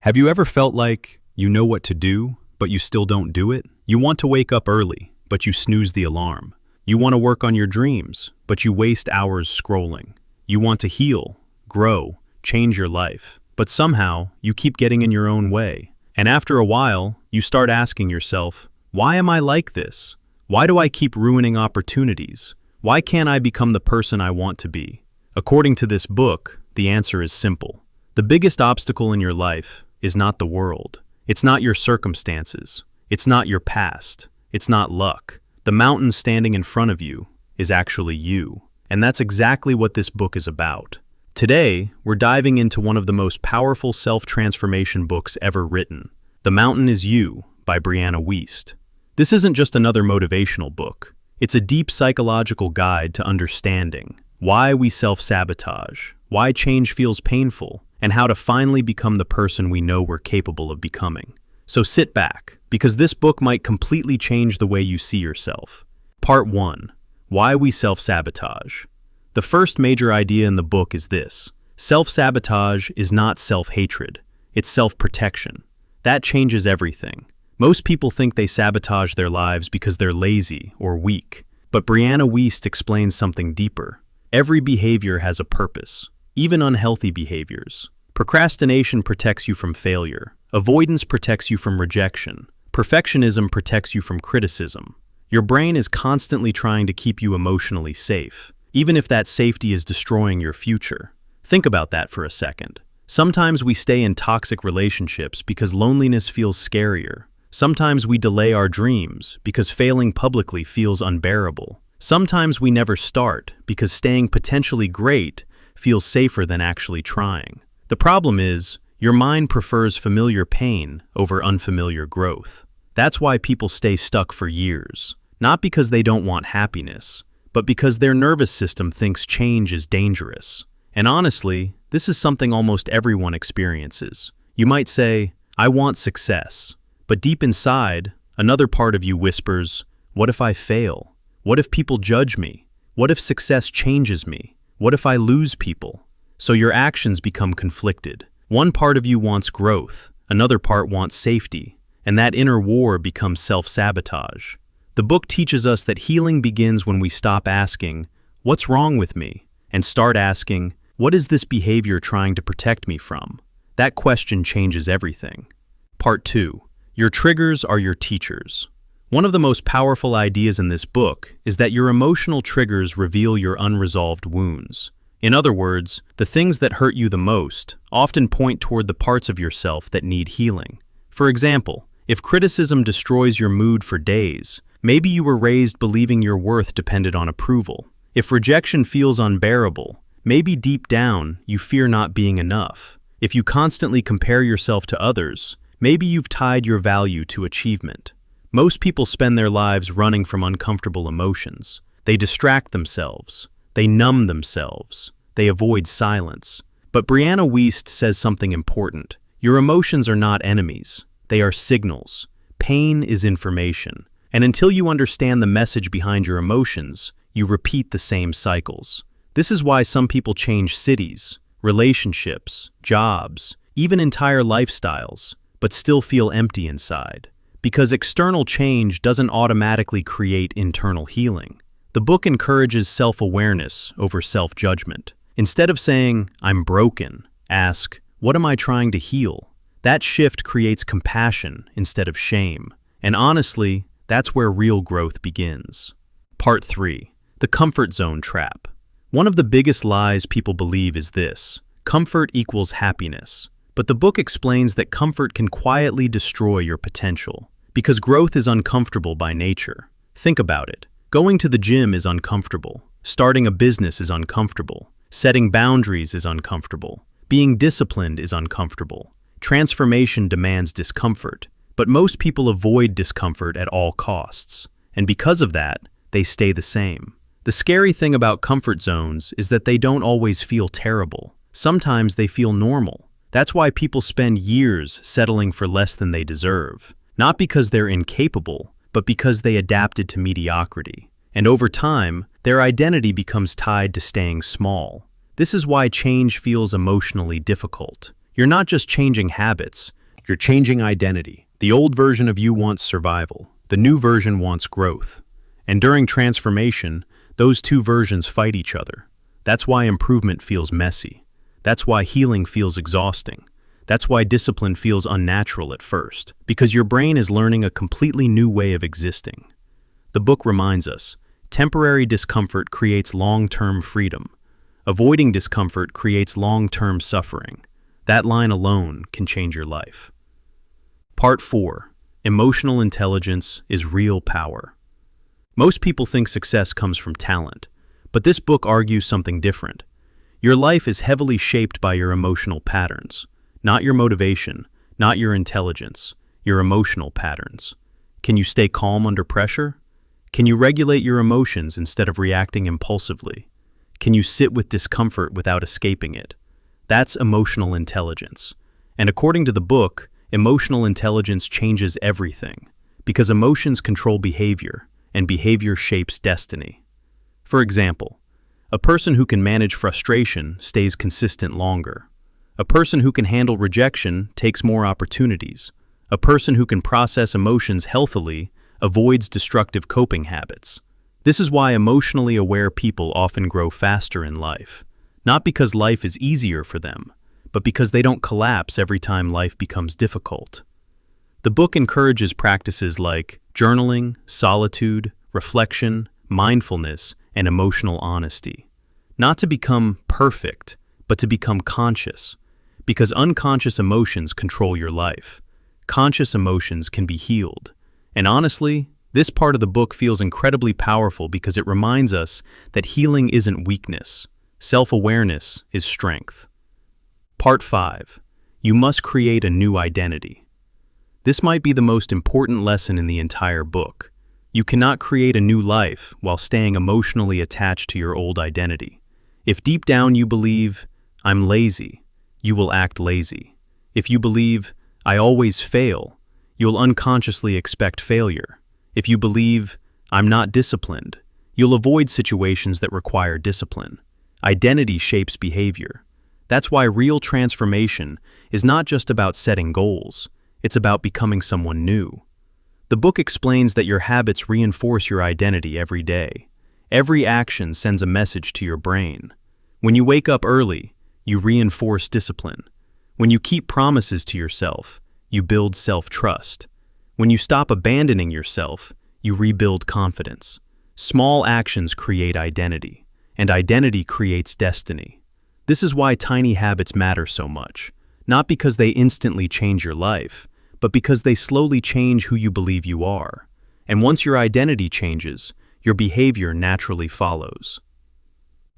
Have you ever felt like you know what to do, but you still don't do it? You want to wake up early, but you snooze the alarm. You want to work on your dreams, but you waste hours scrolling. You want to heal, grow, change your life, but somehow you keep getting in your own way. And after a while, you start asking yourself, why am I like this? Why do I keep ruining opportunities? Why can't I become the person I want to be? According to this book, the answer is simple. The biggest obstacle in your life is not the world. It's not your circumstances. It's not your past. It's not luck. The mountain standing in front of you is actually you. And that's exactly what this book is about. Today, we're diving into one of the most powerful self-transformation books ever written. The Mountain is You by Brianna Wiest. This isn't just another motivational book. It's a deep psychological guide to understanding why we self-sabotage, why change feels painful, and how to finally become the person we know we're capable of becoming. So sit back, because this book might completely change the way you see yourself. Part 1. Why we self-sabotage. The first major idea in the book is this: self-sabotage is not self-hatred, it's self-protection. That changes everything. Most people think they sabotage their lives because they're lazy or weak, but Brianna Wiest explains something deeper. Every behavior has a purpose, even unhealthy behaviors. Procrastination protects you from failure. Avoidance protects you from rejection. Perfectionism protects you from criticism. Your brain is constantly trying to keep you emotionally safe, even if that safety is destroying your future. Think about that for a second. Sometimes we stay in toxic relationships because loneliness feels scarier. Sometimes we delay our dreams because failing publicly feels unbearable. Sometimes we never start because staying potentially great feels safer than actually trying. The problem is, your mind prefers familiar pain over unfamiliar growth. That's why people stay stuck for years. Not because they don't want happiness, but because their nervous system thinks change is dangerous. And honestly, this is something almost everyone experiences. You might say, I want success. But deep inside, another part of you whispers, what if I fail? What if people judge me? What if success changes me? What if I lose people? So your actions become conflicted. One part of you wants growth, another part wants safety, and that inner war becomes self-sabotage. The book teaches us that healing begins when we stop asking, what's wrong with me? And start asking, what is this behavior trying to protect me from? That question changes everything. Part 2. Your triggers are your teachers. One of the most powerful ideas in this book is that your emotional triggers reveal your unresolved wounds. In other words, the things that hurt you the most often point toward the parts of yourself that need healing. For example, if criticism destroys your mood for days, maybe you were raised believing your worth depended on approval. If rejection feels unbearable, maybe deep down you fear not being enough. If you constantly compare yourself to others, maybe you've tied your value to achievement. Most people spend their lives running from uncomfortable emotions. They distract themselves. They numb themselves. They avoid silence. But Brianna Wiest says something important. Your emotions are not enemies. They are signals. Pain is information. And until you understand the message behind your emotions, you repeat the same cycles. This is why some people change cities, relationships, jobs, even entire lifestyles, but still feel empty inside. Because external change doesn't automatically create internal healing. The book encourages self-awareness over self-judgment. Instead of saying, I'm broken, ask, what am I trying to heal? That shift creates compassion instead of shame. And honestly, that's where real growth begins. Part 3. The comfort zone trap. One of the biggest lies people believe is this: comfort equals happiness. But the book explains that comfort can quietly destroy your potential. Because growth is uncomfortable by nature. Think about it. Going to the gym is uncomfortable. Starting a business is uncomfortable. Setting boundaries is uncomfortable. Being disciplined is uncomfortable. Transformation demands discomfort. But most people avoid discomfort at all costs. And because of that, they stay the same. The scary thing about comfort zones is that they don't always feel terrible. Sometimes they feel normal. That's why people spend years settling for less than they deserve. Not because they're incapable, but because they adapted to mediocrity. And over time, their identity becomes tied to staying small. This is why change feels emotionally difficult. You're not just changing habits, you're changing identity. The old version of you wants survival. The new version wants growth. And during transformation, those two versions fight each other. That's why improvement feels messy. That's why healing feels exhausting. That's why discipline feels unnatural at first, because your brain is learning a completely new way of existing. The book reminds us, temporary discomfort creates long-term freedom. Avoiding discomfort creates long-term suffering. That line alone can change your life. Part 4. Emotional intelligence is real power. Most people think success comes from talent, but this book argues something different. Your life is heavily shaped by your emotional patterns, not your motivation, not your intelligence, your emotional patterns. Can you stay calm under pressure? Can you regulate your emotions instead of reacting impulsively? Can you sit with discomfort without escaping it? That's emotional intelligence. And according to the book, emotional intelligence changes everything, because emotions control behavior, and behavior shapes destiny. For example, a person who can manage frustration stays consistent longer. A person who can handle rejection takes more opportunities. A person who can process emotions healthily avoids destructive coping habits. This is why emotionally aware people often grow faster in life, not because life is easier for them, but because they don't collapse every time life becomes difficult. The book encourages practices like journaling, solitude, reflection, mindfulness, and emotional honesty. Not to become perfect, but to become conscious, because unconscious emotions control your life. Conscious emotions can be healed. And honestly, this part of the book feels incredibly powerful because it reminds us that healing isn't weakness. Self-awareness is strength. Part 5. You must create a new identity. This might be the most important lesson in the entire book. You cannot create a new life while staying emotionally attached to your old identity. If deep down you believe, I'm lazy, you will act lazy. If you believe, I always fail, you'll unconsciously expect failure. If you believe, I'm not disciplined, you'll avoid situations that require discipline. Identity shapes behavior. That's why real transformation is not just about setting goals, it's about becoming someone new. The book explains that your habits reinforce your identity every day. Every action sends a message to your brain. When you wake up early, you reinforce discipline. When you keep promises to yourself, you build self-trust. When you stop abandoning yourself, you rebuild confidence. Small actions create identity, and identity creates destiny. This is why tiny habits matter so much, not because they instantly change your life, but because they slowly change who you believe you are. And once your identity changes, your behavior naturally follows.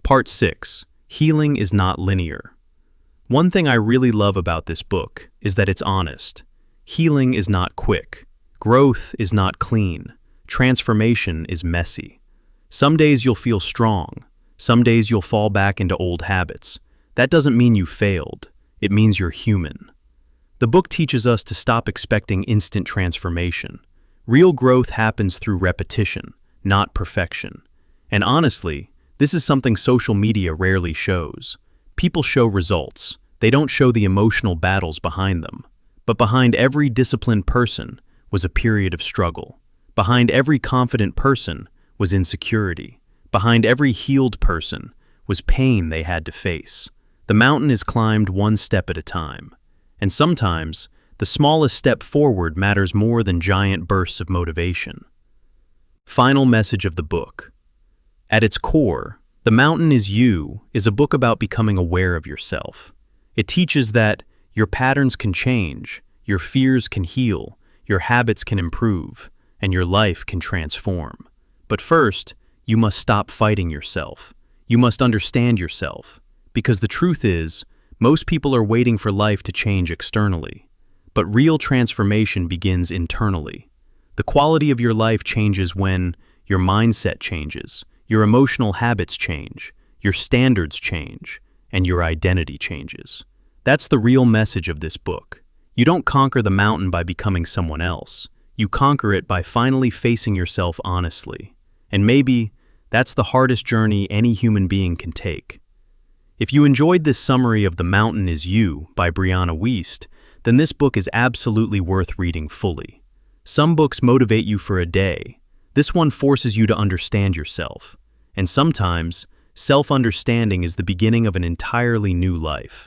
Part 6. Healing is not linear. One thing I really love about this book is that it's honest. Healing is not quick. Growth is not clean. Transformation is messy. Some days you'll feel strong. Some days you'll fall back into old habits. That doesn't mean you failed. It means you're human. The book teaches us to stop expecting instant transformation. Real growth happens through repetition, not perfection. And honestly, this is something social media rarely shows. People show results. They don't show the emotional battles behind them. But behind every disciplined person was a period of struggle. Behind every confident person was insecurity. Behind every healed person was pain they had to face. The mountain is climbed one step at a time. And sometimes, the smallest step forward matters more than giant bursts of motivation. Final message of the book. At its core, The Mountain is You is a book about becoming aware of yourself. It teaches that your patterns can change, your fears can heal, your habits can improve, and your life can transform. But first, you must stop fighting yourself. You must understand yourself. Because the truth is, most people are waiting for life to change externally. But real transformation begins internally. The quality of your life changes when your mindset changes, your emotional habits change, your standards change, and your identity changes. That's the real message of this book. You don't conquer the mountain by becoming someone else. You conquer it by finally facing yourself honestly. And maybe that's the hardest journey any human being can take. If you enjoyed this summary of The Mountain Is You by Brianna Wiest, then this book is absolutely worth reading fully. Some books motivate you for a day. This one forces you to understand yourself. And sometimes, self-understanding is the beginning of an entirely new life.